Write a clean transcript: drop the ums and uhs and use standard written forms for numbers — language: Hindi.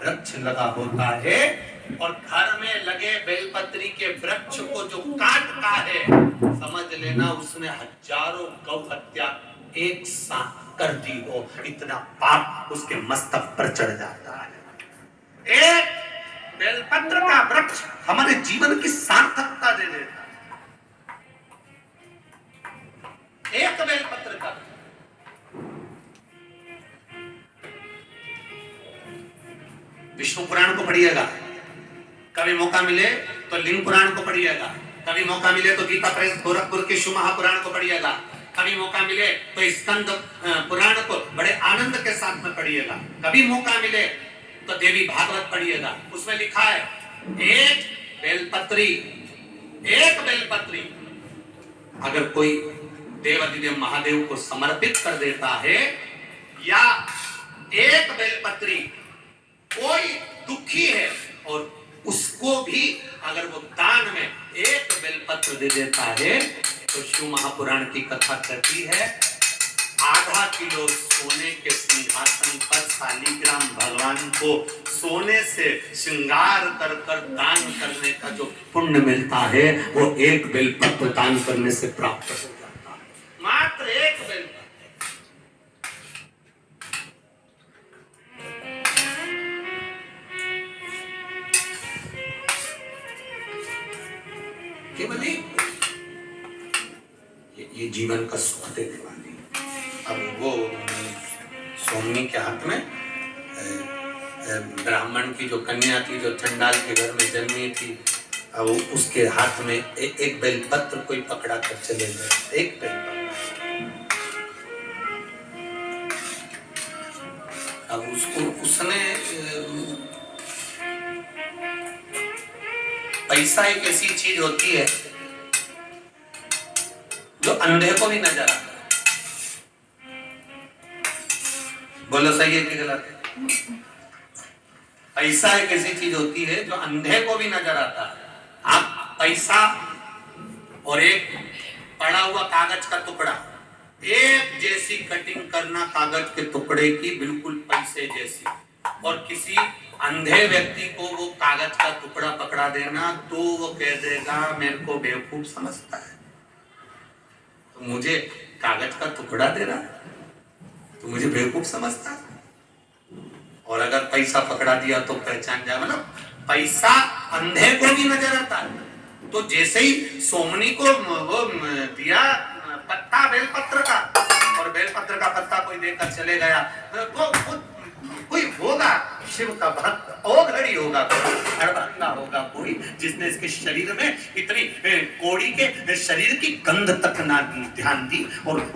वृक्ष लगा होता है और घर में लगे बेलपत्री के वृक्ष को जो काटता है, समझ लेना उसने हजारों गौ हत्या एक साथ कर दी हो, इतना पाप उसके मस्तक पर चढ़ जाता है। एक बेलपत्र का वृक्ष हमारे जीवन की सार्थकता दे देता है। एक बेलपत्र का विष्णु पुराण को पढ़िएगा, कभी मौका मिले तो लिंग पुराण को पढ़िएगा, कभी मौका मिले तो गीता प्रेस गोरखपुर के शिव महापुराण को पढ़िएगा, कभी मौका मिले तो स्कंद पुराण को बड़े आनंद के साथ में पढ़िएगा, कभी मौका मिले तो देवी भागवत पढ़िएगा। उसमें लिखा है एक बेलपत्री अगर कोई देवादिदेव महादेव को समर्पित कर देता है, या एक बेलपत्री कोई दुखी है और उसको भी अगर वो दान में एक बेलपत्र दे देता है, तो शिव महापुराण की कथा कहती है आधा किलो सोने के सिंहासन पर शालिग्राम भगवान को सोने से श्रृंगार कर कर दान करने का जो पुण्य मिलता है, वो एक बेलपत्र दान करने से प्राप्त हो जाता है। मात्र एक बेलपत्र। केवल ये जीवन का सुख देने वाली। अब वो सोमनी के हाथ में ब्राह्मण की जो कन्या थी, जो चंडाल के घर में जन्मी थी, अब उसके हाथ में एक बेलपत्र कोई पकड़ा कर चले गए, एक बेलपत्र। अब उसने पैसा एक ऐसी चीज होती है जो अंधे को भी नजर आता है। बोलो सही है कि गलत है? पैसा एक ऐसी चीज होती है जो अंधे को भी नजर आता है। आप पैसा और एक पड़ा हुआ कागज का टुकड़ा, एक जैसी कटिंग करना कागज के टुकड़े की, बिल्कुल पैसे जैसी, और किसी अंधे व्यक्ति को वो कागज का टुकड़ा पकड़ा देना तो वो कह देगा मेरे को बेवकूफ समझता है, तो मुझे कागज का टुकड़ा दे रहा है, तो मुझे बेवकूफ समझता है। और अगर पैसा पकड़ा दिया तो पहचान जाए, मतलब पैसा अंधे को भी नजर आता है। तो जैसे ही सोमनी को वो दिया पत्ता बेलपत्र का, और बेलपत्र का पत्ता कोई देकर चले गया, तो कोई होगा शिव का भक्त, ओघड़ी होगा, हड़बड़ांगा होगा कोई, जिसने इसके शरीर में इतनी कोड़ी के शरीर की गंध तक ना ध्यान दी और उस